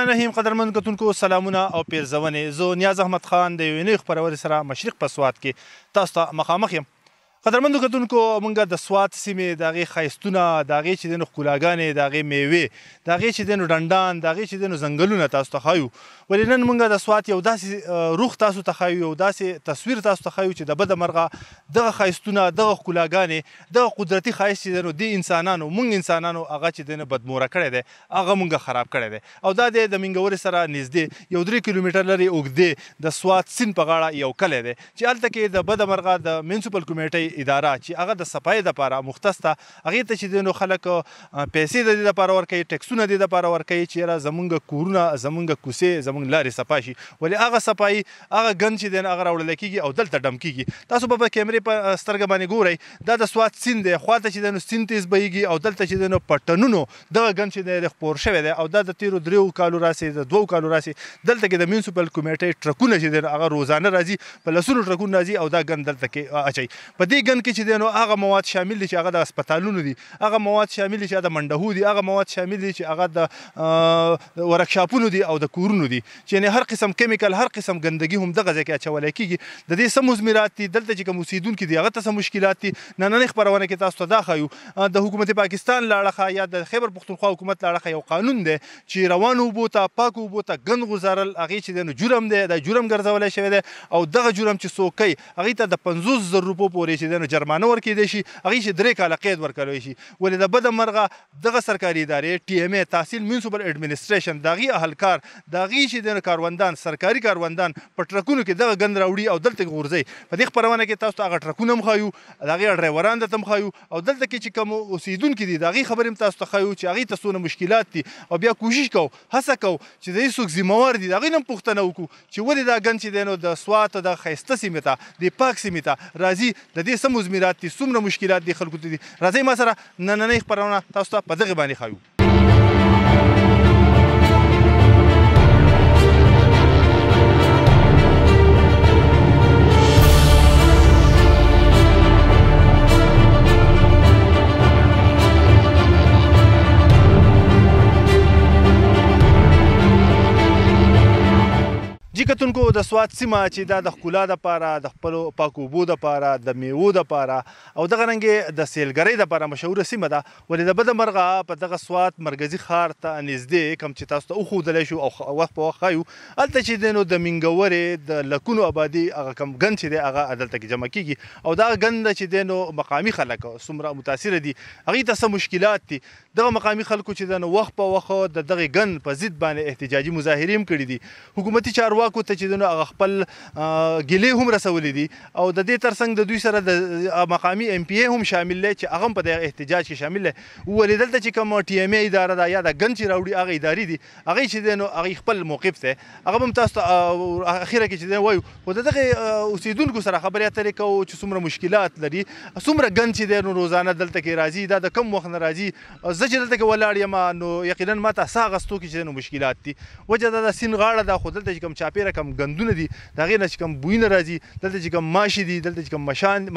الرحمن الرحیم. قدرمن کتونکو سلامونه او پیرزونې. زه نیاز احمد خان د یوې نوې خپرونې سره مشرق په سوات کې تاسو ته مخامخ یم. قدرمنو کتونکو موږ د سوات سیمې د هغې ښایستونه، د هغې چې دی نو ښکلاګانې، د هغې میوې، د هغې چې دی نو ډنډان، د هغې چې دی نو ځنګلونه تاسو ته ښایو. ولې نن موږ د سوات یو داسې روح تاسو ته ښایو، یو داسې تصویر تاسو ته ښایو چې د بده مرغه دغه ښایستونه، دغه ښکلاګانې، دغه قدرتي ښایست چې دی نو دې انسانانو، موږ انسانانو هغه چې دی نو بدموره کړی دی، هغه موږ خراب کړی دی. او دا دی د منګورې سره نږدې یو 3 کیلومتر لرې اوږدې د سوات سیند په غاړه یو کلی دی چې هلته کې د بده مرغه د میونسپل کمیټۍ اداره چې هغه د صفایۍ دپاره مختص ده، هغې ته چې دی نو خلک پیسې د دې دپاره ورکوي، ټکسونه د دې دپاره ورکوي چې یاره زمونږ کورونه، زمونږ کوڅې، زمونږ لارې صفا شي. ولې هغه صفایي، هغه ګند چې دی نو هغه راوړلی کېږي او دلته ډم کېږي. تاسو به په کیمرې په سترګه باندې ګورئ، دا د سوات سیند دی، خواته چې دی نو سیند تیز بهیږي او دلته چې دی نو په ټنونو دغه ګند چې دی خپور شوی دی. او دا د تېرو 3 کالو راسې، د 2 کالو راسې دلته کې د میونسپل کمیټۍ ټرکونه چې دی نو هغه روزانه راځي، په لسونو ټرکونه راځي او دا ګند دلته کې اچوي. په دې ګند کې چې دی نو هغه مواد شامل دي چې هغه د هسپتالونو دي، هغه مواد شامل دي چې هغه د منډهو دي، هغه مواد شامل دي چې هغه د ورکشاپونو دي او د کورونو دي، چې یعنې هر قسم کیمیکل، هر قسم ګندګي هم دغه ځای کې اچولی کېږي. د دې څه مضمرات دي، دلته چې کوم اوسېدونکي دي هغه ته څه مشکلات دي، نننۍ خپرونه کې تاسو ته دا ښایو. د حکومت پاکستان له اړخه یا د خیبر پښتونخوا حکومت له اړخه یو قانون دی چې روانو اوبو ته، پاکو اوبو ته ګند غوځارل، هغې چې دی نو جرم دی، دا جرم ګرځولی شوی دی. او دغه جرم چې څوک کوي هغې ته د 50,000 روپو پورې چې دی نو جرمانه ورکېدی شي، هغې چې 3 کاله قید ورکولی شي. ولې د بده مرغه دغه سرکاري ادارې TMA تحصیل میونسپل اډمنسټریشن، د هغې اهلکار، د هغې چې دی نو کاروندان، سرکاري کاروندان په ټرکونو کې دغه ګند راوړي او دلته غورځوي. په دې خپرونه کې تاسو ته هغه ټرکونه هم ښایو، د هغې ډرایوران درته هم ښایو، او دلته کې چې کوم اوسېدونکي دي د هغې خبرې هم تاسو ته ښایو چې هغې ته څونه مشکلات دي. او بیا کوشش کوو، هڅه کوو چې د دې څوک ذمهوار دي د هغوی نه هم پوښتنه وکړو چې ولې دا ګند چې دی نو د سوات د ښایسته سیمې ته، د پاک سیمې ته راځي، د دې څه مضمرات دي، څومره مشکلات دي خلکو ته دي. راځئ ما سره نننۍ خپرونه تاسو ته په دغې باندې ښایو. جی کتونکو د سوات سیمه چې دا د ښکلا دپاره، د خپلو پاکو اوبو دپاره، د میوو دپاره او دغه رنګې د سیلګرۍ دپاره مشهوره سیمه ده. ولې د بده مرغه په دغه سوات مرکزي ښار ته نږدې کوم چې تاسو ته وښودلی شو او وخت په وخت ښایو، هلته چې دی نو د منګورې د لکونو آبادي هغه کوم ګند چې دی هغه دلته کې جمع کېږي. او دغه ګند چې دی نو مقامي خلک څومره متاثره دي، هغوی ته څه مشکلات دي. دغه مقامي خلکو چې دی نو وخت په وخت د دغې ګند په ضد باندې احتجاجي مظاهرې هم کړي دي. حکومتي چارواکو ته چې دی نو هغه خپل ګیلې هم رسولي دي. او د دې ترڅنګ د دوی سره د مقامي MPA هم شامل دی چې هغه هم په دغه احتجاج کې شامل دی. ولې دلته چې کوم TMA اداره ده یا د ګند چې راوړي هغه ادارې دي، هغوی چې دی نو هغوی خپل موقف دی، هغه به هم تاسو ته اخره کې چې دی وایو. خو د دغې اوسېدونکو سره خبرې اترې کوو چې څومره مشکلات لري، څومره ګند چې دی نو روزانه دلته کې راځي، دا د کم وخت نه راځي. زه چې دلته کې ولاړ یم نو یقینا ما ته څه اخیستو کې چې دی نو مشکلات دي. وجه دا د سیند غاړه ده، خو دلته چې کوم چاپېره کوم ګندونه دي د هغې نه چې کوم بویونه راځي، دلته چې کوم ماشي دي، دلته چې کوم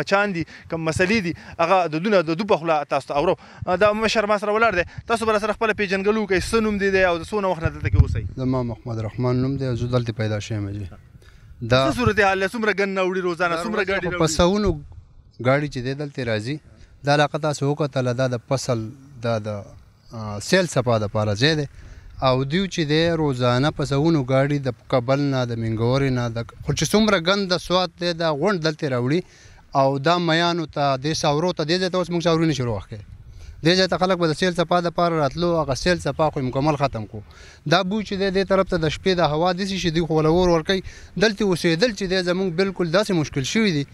مچان دي، کوم مسلې دي، هغه دودونه د دو په خوله تاسو ته اورو. دا مشر ما سره ولاړ دی، تاسو به راسره خپله پېژندګلو وکړئ، څه نوم دی او د څونه وخت نه دلته کې اوسئ؟ زما محمد رحمان نوم دی او زه دلته پیدا شوی یم. جي دا څه صورتحال دی؟ څومره ګند نه وړي روزانه، څومره ګاډي راوړي؟ په سوونو ګاډي چې دی دلته راځي. دا علاقه تاسو وکتله، دا د فصل، دا د سیل څپا دپاره ځای دی. او دوی چې دی روزانه په سوونو ګاډي د کابل نه، د منګورې نه، خو چې څومره ګند د سوات دی دا غونډ دلته راوړي. او دا میانو ته، دې ساورو ته، دې ځای ته اوس موږ ساوري نشو راوښکی. دې ځای ته خلک به د سیل څپا دپاره راتلو، هغه سیل څپا خو مکمل ختم کړو. دا بوی چې دی دې طرف ته د شپې د هوا داسې شي دوی خو له اور ورکوي. دلته اوسېدل چې دی زموږ بالکل داسې مشکل شوي دي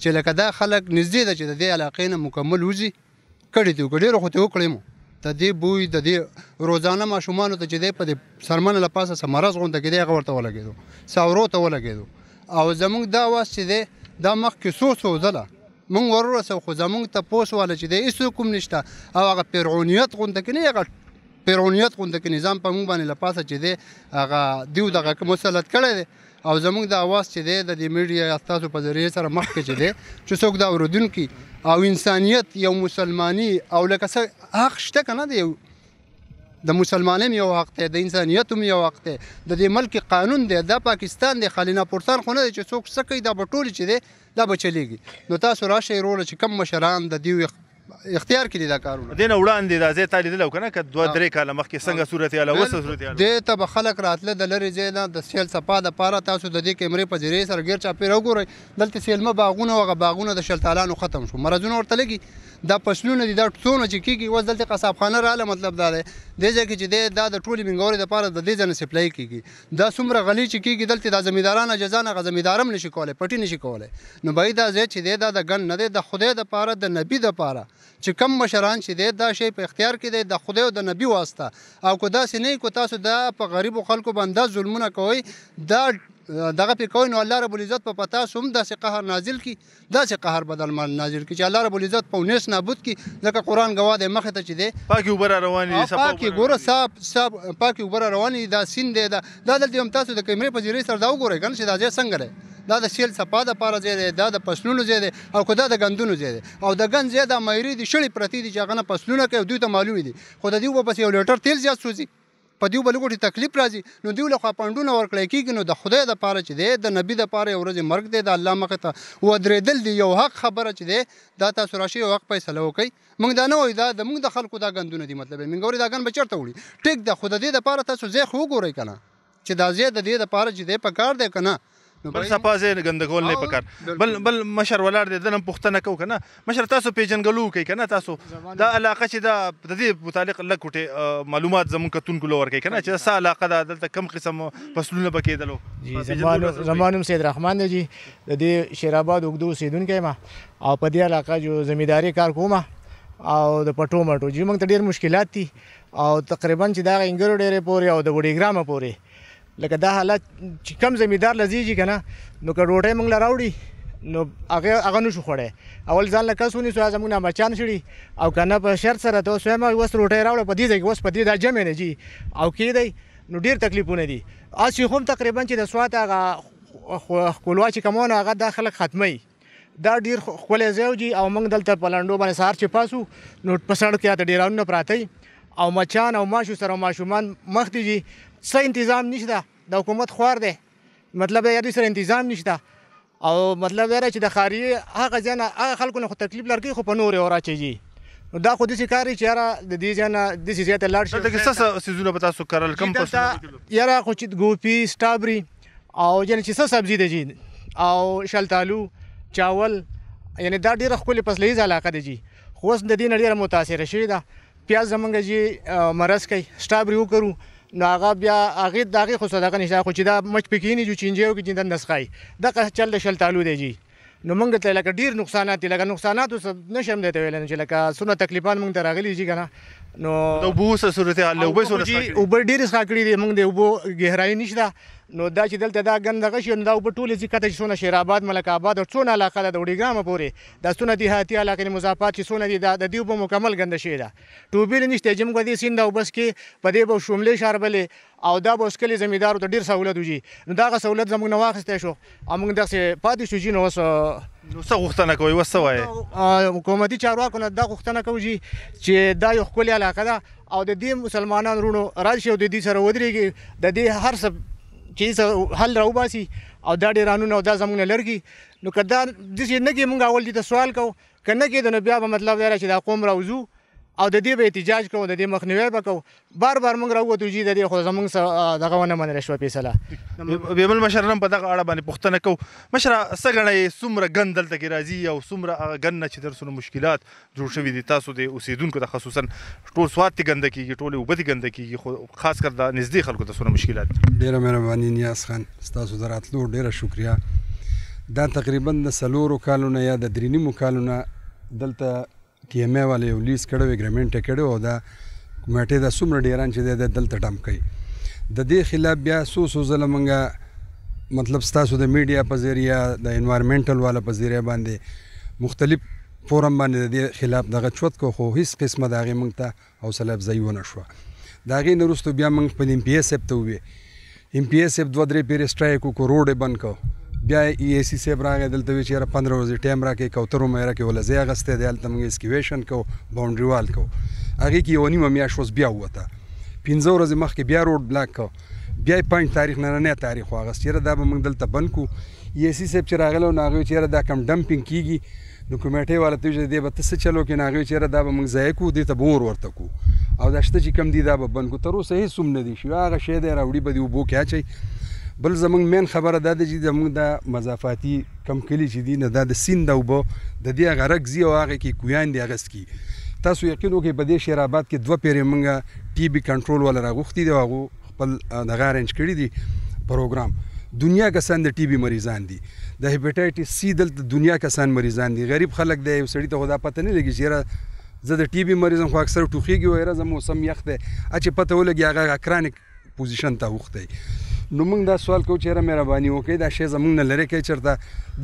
چې لکه دا خلک نږدې ده چې د دې علاقې نه مکمل وځي. کړي دي وکړي، ډېرو خو ته وکړی مو د دې بوی، د دې روزانه ماشومانو ته چې دی په دې سرمنه له پاسه څه مرض غونډه کې دی هغه ورته ولګېدو، ساورو ته ولګېدو. او زموږ دا آواز چې دی دا مخکې څو ځله موږ ورورسو، خو زموږ تپوس واله چې دی هېڅوک هم نشته. او هغه فرعونیت غونډه کې نه، هغه فرعونیت غونډه کې نظام په موږ باندې له پاسه چې دی هغه دیو دغه مسلط کړی دی. او زموږ د اواز چې دی د دې میډیا تاسو په ذریعې سره مخکې چې دی چې څوک دا اورېدونکي او انسانیت، یو مسلماني او لکه څه حق شته که نه د یو د مسلمانۍ یو حق دی، د انسانیت هم یو حق دی، د دې ملک قانون دی، دا پاکستان دی، خالي ناپورتان خو نه دی چې څوک څه کوي دا به ټول چې دی دا به چلیږي. نو تاسو راشئ وروره چې کم مشران د دوی اختیار کړي دا کارونه. دې نه وړاندې دا ځای تا لیدلی و که نه، که 2-3 کاله مخکې څنګه صورتحال اوس صورتحال دې ته به خلک راتله د لرې ځای نه د سیل څپا دپاره. تاسو د دې کیمرې په ذریعې سره ګیر چاپېره وګورئ، دلته سیلمه باغونه و هغه باغونه د شلتالانو ختم شو، مرضونه ورته لګي، دا فصلونه دي، دا څونه چې کېږي. اوس دلته قصابخانه راغله، مطلب دا دی دې ځای کې چې دی دا د ټولې منګورې دپاره د دې ځای نه سپلای کېږي. دا څومره غلي چې کېږي دلته دا زمینداران اجازه نه، هغه زمیندار هم نشي کولی، پټي نشي کولی. نو باید دا ځای چې دی دا د ګن نه دی، د خدای دپاره د نبي دپاره چې کم مشران چې دی دا شی په اختیار کې دی د خدای او د نبي واسطه. او که داسې نه وي که تاسو دا په غریبو خلکو باندې ظلمونه کوئ دا دغه پې کوئ، نو الله رب العزت په تاسو هم داسې قهر نازل کړي، داسې قهر بدل نازل کړي چې الله رب العزت په ونیس نابود کړي. ځکه قرآن ګواه دی مخې ته چې دی پاکې اوبه را روانې دي، پاکې ګوره صاف پاکې اوبه را روانې دي، دا سیند دی، دا دلته هم تاسو د کیمرې په ذریعې سره دا وګورئ که نه چې دا ځای څنګه دی. دا د سیل څپا دپاره ځای دی، دا د فصلونو ځای دی، او که دا د ګندونو ځای دی. او د ګند ځای دا مایرې دي، شړې پرتې دي چې هغه نه فصلونه کوي، دوی ته معلومې دي، خو د دوی به پسې 1 لیټر تیل زیات سوځي، په دوی به لږ تکلیف راځي. نو دوی له خوا پنډونه ورکړی کېږي. نو د خدای دپاره چې دی د نبي دپاره یو ورځې مرګ دی، د الله مخې ته ودرېدل دي، یو حق خبره چې دی دا تاسو راشئ یو حق فیصله وکئ. موږ دا نه وایو دا زموږ د خلکو دا ګندونه دي، مطلب یې منګورې دا ګند به چېرته وړي، ټیک ده، خو د دې دپاره تاسو ځای خو وګورئ که نه چې دا ځای د دې دپاره چې دی په کار دی که نه. بل صفا ځای ګنده کول نه پکار. بل مشر ولاړ دی، د نه پوښتنه کوو که نه مشر تاسو پیژنګلو کوئ که نه، تاسو دا علاقه چې دا د دې متعلق لږ کوټې معلومات زموږ کتونکو له ورکوئ که نه چې څه علاقه ده، دلته کم قسم فصلونه به کېدلو. جی زما نوم سید رحمان دی جی، د دې شیرآباد اوږده اوسېدونکی یم او په دې علاقه جو زمینداري کار کوم او د پټو مټو جی موږ ته ډېر مشکلات دي او تقریبا چې دا انګرو ډېرې پورې او د وډېګرامه پورې لکه دا حالت چې کم زمیندار لزیږي که نه، نو که ډوډۍ موږ له راوړي نو هغه نشو خوړی، اول ځان له کس ونیسو زموږ نه بچیان شړي، او که نه په شرط سره ته اوس وایم اوس روټۍ راوړه په دې ځای کې، اوس په دې دا جمع نه جي او کېدی نو ډېر تکلیفونه دي. اس خو هم تقریبا چې د سوات هغه ښکلوا چې کمونه هغه دا خلک ختموي، دا ډېر ښکلی ځای جي. او موږ دلته په لنډو باندې سهار چې پاسو نو په سړک کې راته ډېرانونه پراته او مچان او ماشو سره ماشومان مخ دي جي، څه انتظام نشته، د حکومت خوار دی، مطلب دا دوی سره انتظام نشته. او مطلب دا چې د ښاریې هغه ځای نه هغه خلکو نه خو تکلیف لرګي، خو په نورې وراچېږي. نو دا خو داسې کار دی چې یاره د دې ځای نه داسې ځای ته لاړ شي. دلته کې څه څیزونه به تاسو کرل، کم فصلونه یاره خو چې ګوپي، سټابري او یعنې چې څه سبزي دی جي او شلتالو، چاول، یعنې دا ډېره ښکلې فصلیزه علاقه دی جي. خو اوس د دې نه ډېره متاثره شوې ده. پیاز زمونږ جي مرض کوي، سټابري وکرو نو هغه بیا هغې د هغې خو صدقه نشته، خو چې دا مچ پکې کېني جو چینجی وکړي چې دا نسخایي دغه چل د شلتالو دی جي. نو موږ ته لکه ډېر نقصانات دي، لکه نقصانات اوس نشم دی ته ویلی چې لکه څومره تکلیفان موږ ته راغلي جي که نه. نو د اوبو څه صورتحال دی؟ اوبه ډېرې څښا کړي دي موږ، د اوبو ګهرایي نشته. نو دا چې دلته دا ګند دغه شي نو دا اوبه ټولې ځي کته چې څونه شیرآباد، ملک آباد او څونه علاقه ده د وډېګرامه پورې، دا څونه دیهاتي علاقې مضافات چې څونه دي دا د دې اوبه مکمل ګنده شوې ده. ټوبیل نشته چې موږ دې سیند او بس کې په دې به شوملې شاربلې او دا به اوس کلي زمیندارو ته ډېر سهولت وجي. نو دغه سهولت زموږ نه واخیستی شو او موږ داسې پاتې شو جي. نو اوس څه غوښتنه کوئ؟ اوس څه وایې؟ حکومتي چارواکو نه دا غوښتنه کوو جي چې دا یو ښکلې علاقه ده او د دې مسلمانانو وروڼو راشي او د دې سره ودرېږي، د دې هر څه چې حل راوباسي او دا ډېرانونه او دا زموږ نه لرګي. نو که دا داسې نه کېږي موږ اول دې ته سوال کوو، که نه کېده نو بیا به مطلب دا چې دا قوم راوځو او د دې به احتجاج کوو، د دې مخنیوی به کوو. بار بار موږ راووتو جي د دې خو زموږ څه دغه ونه منله شوه فیصله. بیا بل مشر هم په دغه اړه باندې پوښتنه کوو. مشره څه ګڼئ څومره ګند دلته کې راځي او څومره هغه ګند نه چې در څونه مشکلات جوړ شوي دي تاسو د اوسېدونکو ته، خصوصا ټول سوات دې ګنده کېږي، ټولې اوبه دې ګنده کېږي، خو خاص کر د نږدې خلکو ته څونه مشکلات دي؟ ډېره مهرباني نیاز خان، ستاسو د راتلو ډېره شکریه. دا تقریبا د 4 کالو نه یا د 3 کالو نه دلته ټي ایم ای والے یو لیز کړی و، اګریمنټ یې کړی و او دا کمیټې دا څومره ډیران چې دی دلته ډمپ کوي. د دې خلاف بیا څو ځله موږ مطلب ستاسو د میډیا په ذریعه، د انوایرمنټل والا په ذریعه باندې مختلف فورم باندې د دې خلاف دغه چوت کو، خو هیڅ قسمه د هغې موږ ته حوصله افزایي ونه شوه. د هغې نه وروسته بیا موږ خپل ایم پي اے صاحب ته وویې، ایم پي اے صاحب 2-3 پیرې سټرایک وکړو، روډ یې بند کړو. بیا ای ای سی صاحب راغی دلته وی چې یاره 15 ورځې ټایم راکړئ، کوترو میره کې وله ځای اخیستی دی، هلته موږ اسکیویشن کوو، باونډري وال کوو. هغې کې 1.5 میاشت اوس بیا ووته. 15 ورځې مخکې بیا روډ بلاک کړ بیا یې 5 تاریخ نننی تاریخ واغست چېرې دا به موږ دلته بند کړو ای سی صاحب چې راغلی نو هغوی چېرې دا کم ډمپینګ کېږي نو کمیټې والا ته ویل دی به ته څه چلو کې نو هغوی چېرې دا به موږ ضایع کړو دې ته به اور ورته کړو او دا شته چې کم دي دا به بند کړو تر اوسه هېڅ هم نه دی شوي هغه شی دی راوړي به دې اوبو کې اچوي بل زموږ مین خبره دا ده چې زموږ دا مضافاتي کم کلي چې دي نو دا د سیند د اوبه د دې هغه رګ ځي او هغې کې کویان دي هغه څکي تاسو یقین وکړئ په دې شیر آباد کې 2 پیرې موږ ټي بي کنټرول والا راغوښتي دي او هغو خپل دغه ارینج کړي دي پروګرام دنیا کسان د ټي بي مریضان دي د هیپاټایټس سی دلته دنیا کسان مریضان دي غریب خلک دی یو سړي ته خو دا پته نه لګي چې یاره زه د ټي بي مریض یم خو اکثر ټوخېږي وایي یاره زه موسم یخ دی چې پته ولګي هغه کرانیک پوزیشن ته اوښتی نو موږ دا سوال کوو چې یاره مهرباني وکړئ دا شی زموږ نه لرې کړئ چېرته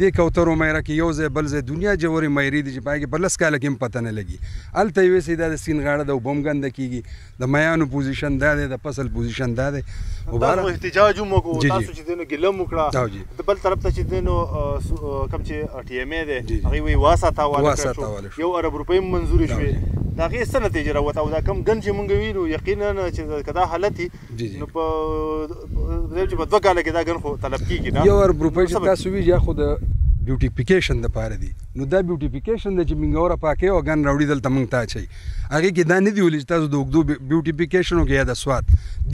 دې کوترو میره کې یو ځای بل ځای دنیا جوړې میرې دي چې په هغې کې په 10 کاله کې هم پته نه لګي هلته یې ویسئ دا د سیند غاړه ده اوبه هم ګنده کېږي د میانو پوزیشن دا دی د فصل پوزیشن دا دی تاسو احتجاج هم وکړو تاسو چې دی نو ګیله هم وکړه د بل طرف ته چې دی نو کوم چې ټي ایم ای دی هغوی وایي واساته حواله شو 1 ارب روپۍ هم منظورې شوې د هغې څه نتیجه راوته او دا کم ګن چې موږ وینو یقینا چې که دا حالت وي نو په چې په 2 کاله کې دا ګن خو طلب کېږي نه 1 ارب روپۍ چې تاسو وي یا خو د بیوټیفیکیشن دپاره دي نو دا بیوټیفیکیشن دی چې منګوره پاکوي او ګن راوړي دلته موږ ته اچوي هغې کې دا نه دي ویلي چې تاسو د اوږدو بیوټیفیکیشن وکړئ یا د سوات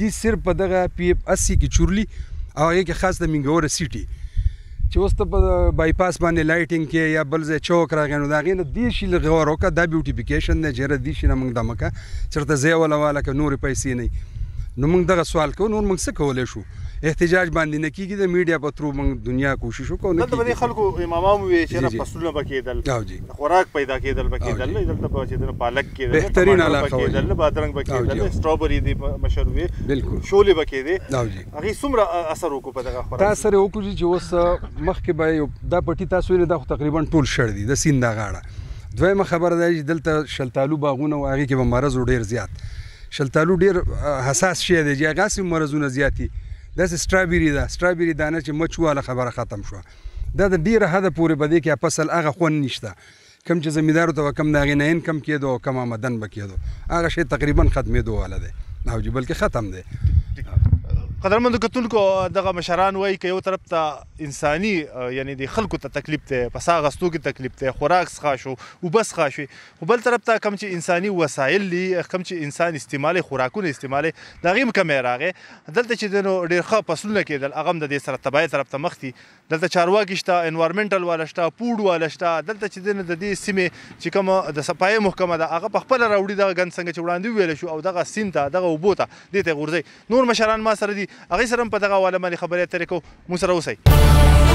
دي صرف په دغه پی اف 80 کې چورلي او هغې کې خاص د منګوره سیټي چې اوس ته په بایپاس باندې لایټینګ کې یا بل ځای چوک راغی نو د هغې نه دې شي لږ غور وکړه دا بیوټیفیکیشن دی چې یاره دې شي نه موږ دمه کړه چېرته ځای وله واله که نورې پیسې نه نو موږ دغه سوال کوو نور موږ څه کولی شو احتجاج باندې نه کېږي د میډیا په ترو موږ دنیا کوشش وکړو نه دلته به دې خلکو امامان وویل چې یاره فصلونه به کېدل خوراک پیدا کېدل به کېدل دلته به چې پالک کېدل بهترین علاقه کېدل بادرنګ به کېدل سټرابري دې مشهور وي بلکل شولې به کېدې هغې څومره اثر وکړو په دغه خوراک دا اثر یې وکړو چې اوس مخکې به یو دا پټي تاسو ویلې دا خو تقریبا ټول شړ دي د سیند دا غاړه دویمه خبره دا چې دلته شلتالو باغونه و هغې کې به مرض ډېر زیات شلتالو ډېر حساس شی دی چې هغه هسې مرضونه زیات دي داسې سټرابري ده سټرابري دانه چې مچ واله خبره ختم شوه دا د ډېره حده پورې به دې کې فصل هغه خوند نشته کم چې زمیندارو ته به کم د هغې نه انکم کېدو او کم آمدن به کېدو هغه شی تقریبا ختمېدو واله دی او جی بلکې ختم دی قدرمندو کتونکو دغه مشران وایي که یو طرف ته انساني یعنی د خلکو ته تکلیف دی په ساه اخیستو کې تکلیف دی خوراک څښا شو اوبه څښا شوې خو بل طرف ته کوم چې انساني وسایل دي کوم چې انسان استعمالوي خوراکونه استعمالوي د هغې هم کمی راغی دلته چې دی نو ډېر ښه فصلونه کېدل هغه هم د دې سره تباهۍ طرف ته مخ دي دلته چارواکي شته انوایرمنټل والا شته فوډ والا شته دلته چې دی نو د دې سیمې چې کومه د صفایي محکمه ده هغه پخپله راوړي دغه ګند څنګه چې وړاندې وویلی شو او دغه سیند ته دغه اوبو ته دې ته یې غورځوي نور مشران ما سره دي هغوی سره هم په دغه حواله باندې خبرې اترې کوو موږ سره اوسئ